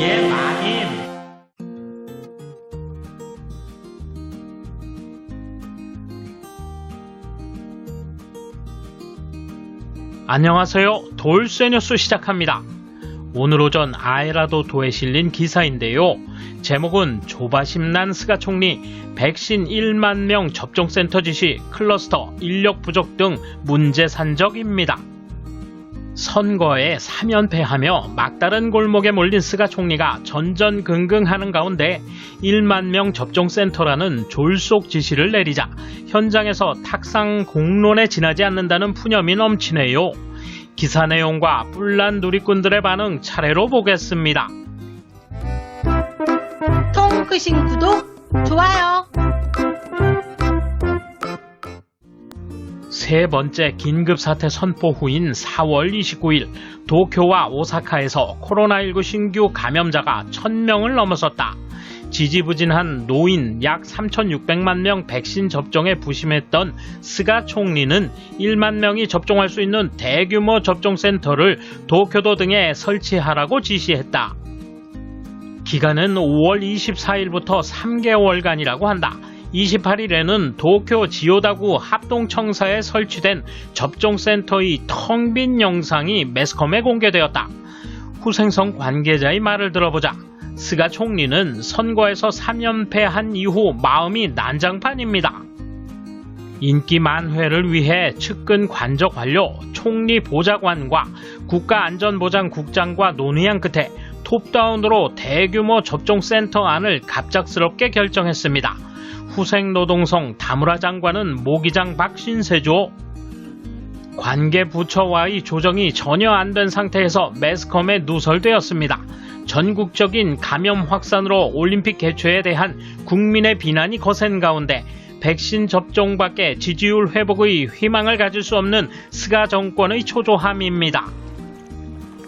예, 마님. 안녕하세요. 돌쇠 뉴스 시작합니다. 오늘 오전 아에라도 도에 실린 기사인데요. 제목은 조바심난 스가 총리 백신 1만 명 접종센터 지시 클러스터 인력 부족 등 문제 산적입니다. 선거에 3연패하며 막다른 골목에 몰린 스가 총리가 전전긍긍하는 가운데 1만 명 접종센터라는 졸속 지시를 내리자 현장에서 탁상 공론에 지나지 않는다는 푸념이 넘치네요. 기사 내용과 뿔난 누리꾼들의 반응 차례로 보겠습니다. 통 크신 구독, 좋아요. 세 번째 긴급사태 선포 후인 4월 29일 도쿄와 오사카에서 코로나19 신규 감염자가 1000명을 넘어섰다. 지지부진한 노인 약 3,600만 명 백신 접종에 부심했던 스가 총리는 1만 명이 접종할 수 있는 대규모 접종센터를 도쿄도 등에 설치하라고 지시했다. 기간은 5월 24일부터 3개월간이라고 한다. 28일에는 도쿄 지요다구 합동청사에 설치된 접종센터의 텅 빈 영상이 매스컴에 공개되었다. 후생성 관계자의 말을 들어보자. 스가 총리는 선거에서 3연패한 이후 마음이 난장판입니다. 인기 만회를 위해 측근 관적 완료, 총리 보좌관과 국가안전보장국장과 논의한 끝에 톱다운으로 대규모 접종센터 안을 갑작스럽게 결정했습니다. 후생노동성 다무라 장관은 모기장 박신세죠. 관계부처와의 조정이 전혀 안 된 상태에서 매스컴에 누설되었습니다. 전국적인 감염 확산으로 올림픽 개최에 대한 국민의 비난이 거센 가운데 백신 접종밖에 지지율 회복의 희망을 가질 수 없는 스가 정권의 초조함입니다.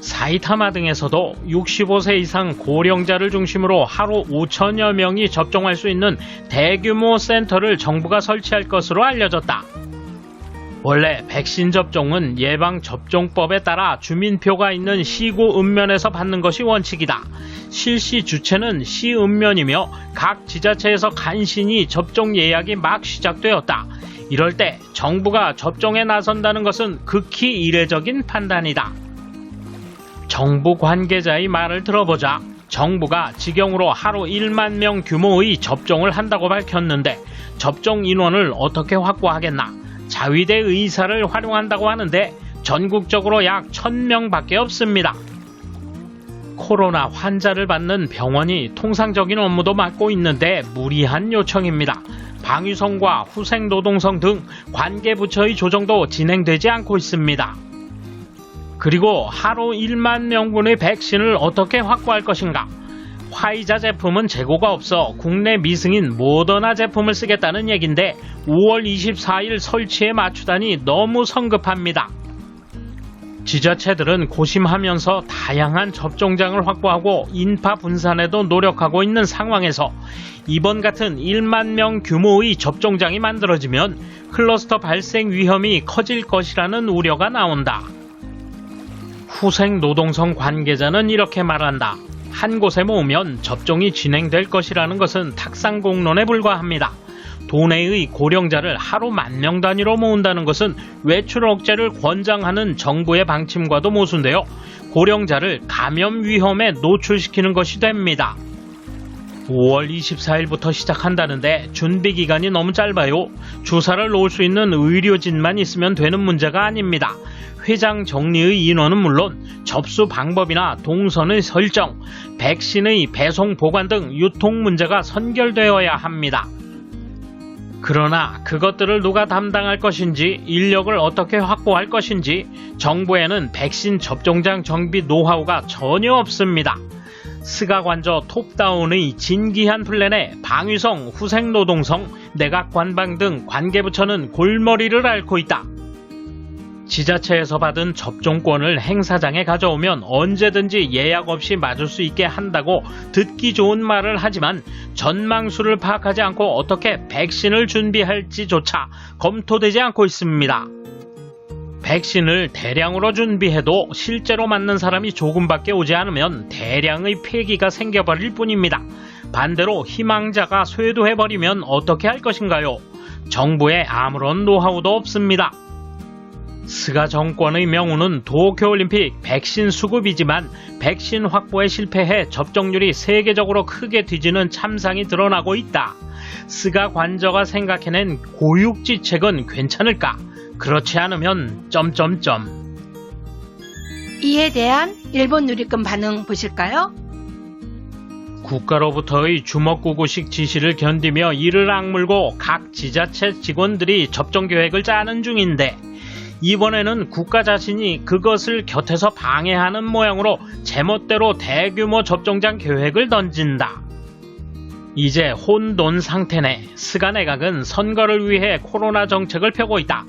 사이타마 등에서도 65세 이상 고령자를 중심으로 하루 5천여 명이 접종할 수 있는 대규모 센터를 정부가 설치할 것으로 알려졌다. 원래 백신 접종은 예방접종법에 따라 주민표가 있는 시구 읍면에서 받는 것이 원칙이다. 실시 주체는 시 읍면이며 각 지자체에서 간신히 접종 예약이 막 시작되었다. 이럴 때 정부가 접종에 나선다는 것은 극히 이례적인 판단이다. 정부 관계자의 말을 들어보자. 정부가 지경으로 하루 1만 명 규모의 접종을 한다고 밝혔는데 접종 인원을 어떻게 확보하겠나? 자위대 의사를 활용한다고 하는데 전국적으로 약 1000명밖에 없습니다. 코로나 환자를 받는 병원이 통상적인 업무도 맡고 있는데 무리한 요청입니다. 방위성과 후생노동성 등 관계부처의 조정도 진행되지 않고 있습니다. 그리고 하루 1만 명분의 백신을 어떻게 확보할 것인가? 화이자 제품은 재고가 없어 국내 미승인 모더나 제품을 쓰겠다는 얘긴데 5월 24일 설치에 맞추다니 너무 성급합니다. 지자체들은 고심하면서 다양한 접종장을 확보하고 인파 분산에도 노력하고 있는 상황에서 이번 같은 1만 명 규모의 접종장이 만들어지면 클러스터 발생 위험이 커질 것이라는 우려가 나온다. 후생노동성 관계자는 이렇게 말한다. 한 곳에 모으면 접종이 진행될 것이라는 것은 탁상공론에 불과합니다. 도내의 고령자를 하루 10,000명 단위로 모은다는 것은 외출 억제를 권장하는 정부의 방침과도 모순되어 고령자를 감염 위험에 노출시키는 것이 됩니다. 5월 24일부터 시작한다는데 준비 기간이 너무 짧아요. 주사를 놓을 수 있는 의료진만 있으면 되는 문제가 아닙니다. 회장 정리의 인원은 물론 접수 방법이나 동선의 설정, 백신의 배송 보관 등 유통 문제가 선결되어야 합니다. 그러나 그것들을 누가 담당할 것인지, 인력을 어떻게 확보할 것인지 정부에는 백신 접종장 정비 노하우가 전혀 없습니다. 스가 관저 톱다운의 진기한 플랜에 방위성, 후생노동성, 내각관방 등 관계부처는 골머리를 앓고 있다. 지자체에서 받은 접종권을 행사장에 가져오면 언제든지 예약 없이 맞을 수 있게 한다고 듣기 좋은 말을 하지만 전망수를 파악하지 않고 어떻게 백신을 준비할지조차 검토되지 않고 있습니다. 백신을 대량으로 준비해도 실제로 맞는 사람이 조금밖에 오지 않으면 대량의 폐기가 생겨버릴 뿐입니다. 반대로 희망자가 쇄도해버리면 어떻게 할 것인가요? 정부에 아무런 노하우도 없습니다. 스가 정권의 명운은 도쿄올림픽 백신 수급이지만 백신 확보에 실패해 접종률이 세계적으로 크게 뒤지는 참상이 드러나고 있다. 스가 관저가 생각해낸 고육지책은 괜찮을까? 그렇지 않으면 이에 대한 일본 누리꾼 반응 보실까요? 국가로부터의 주먹구구식 지시를 견디며 이를 악물고 각 지자체 직원들이 접종 계획을 짜는 중인데 이번에는 국가 자신이 그것을 곁에서 방해하는 모양으로 제멋대로 대규모 접종장 계획을 던진다. 이제 혼돈 상태네. 스가 내각은 선거를 위해 코로나 정책을 펴고 있다.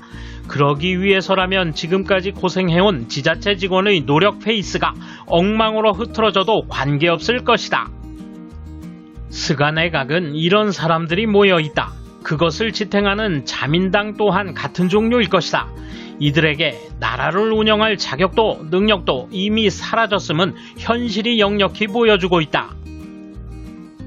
그러기 위해서라면 지금까지 고생해온 지자체 직원의 노력 페이스가 엉망으로 흐트러져도 관계없을 것이다. 스가 내각은 이런 사람들이 모여있다. 그것을 지탱하는 자민당 또한 같은 종류일 것이다. 이들에게 나라를 운영할 자격도 능력도 이미 사라졌음은 현실이 역력히 보여주고 있다.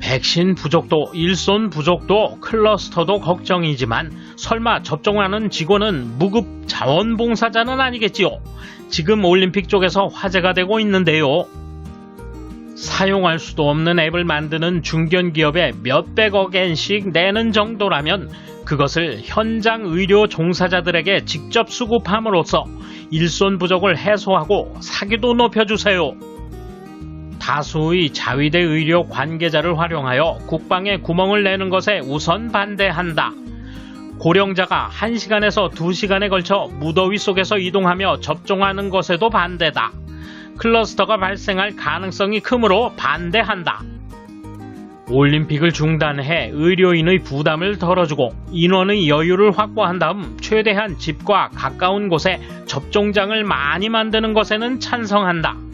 백신 부족도 일손 부족도 클러스터도 걱정이지만 설마 접종하는 직원은 무급 자원봉사자는 아니겠지요? 지금 올림픽 쪽에서 화제가 되고 있는데요. 사용할 수도 없는 앱을 만드는 중견기업에 몇백억 엔씩 내는 정도라면 그것을 현장 의료 종사자들에게 직접 수급함으로써 일손 부족을 해소하고 사기도 높여주세요. 다수의 자위대 의료 관계자를 활용하여 국방에 구멍을 내는 것에 우선 반대한다. 고령자가 1시간에서 2시간에 걸쳐 무더위 속에서 이동하며 접종하는 것에도 반대다. 클러스터가 발생할 가능성이 크므로 반대한다. 올림픽을 중단해 의료인의 부담을 덜어주고 인원의 여유를 확보한 다음 최대한 집과 가까운 곳에 접종장을 많이 만드는 것에는 찬성한다.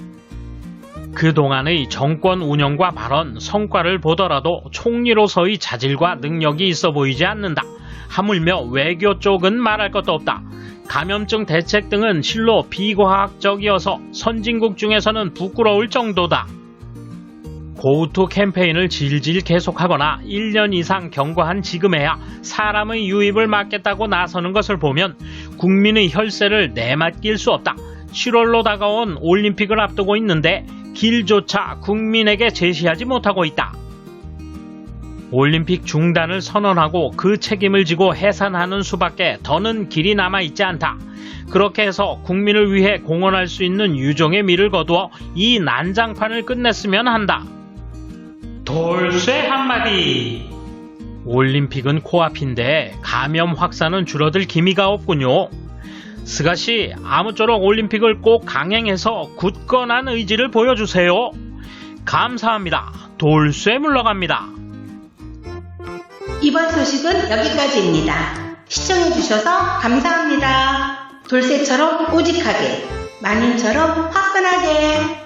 그동안의 정권 운영과 발언, 성과를 보더라도 총리로서의 자질과 능력이 있어 보이지 않는다. 하물며 외교 쪽은 말할 것도 없다. 감염증 대책 등은 실로 비과학적이어서 선진국 중에서는 부끄러울 정도다. 고우투 캠페인을 질질 계속하거나 1년 이상 경과한 지금에야 사람의 유입을 막겠다고 나서는 것을 보면 국민의 혈세를 내맡길 수 없다. 7월로 다가온 올림픽을 앞두고 있는데 길조차 국민에게 제시하지 못하고 있다. 올림픽 중단을 선언하고 그 책임을 지고 해산하는 수밖에 더는 길이 남아있지 않다. 그렇게 해서 국민을 위해 공헌할 수 있는 유종의 미를 거두어 이 난장판을 끝냈으면 한다. 돌쇠 한마디. 올림픽은 코앞인데 감염 확산은 줄어들 기미가 없군요. 스가씨, 아무쪼록 올림픽을 꼭 강행해서 굳건한 의지를 보여주세요. 감사합니다. 돌쇠 물러갑니다. 이번 소식은 여기까지입니다. 시청해주셔서 감사합니다. 돌쇠처럼 오직하게, 마님처럼 화끈하게.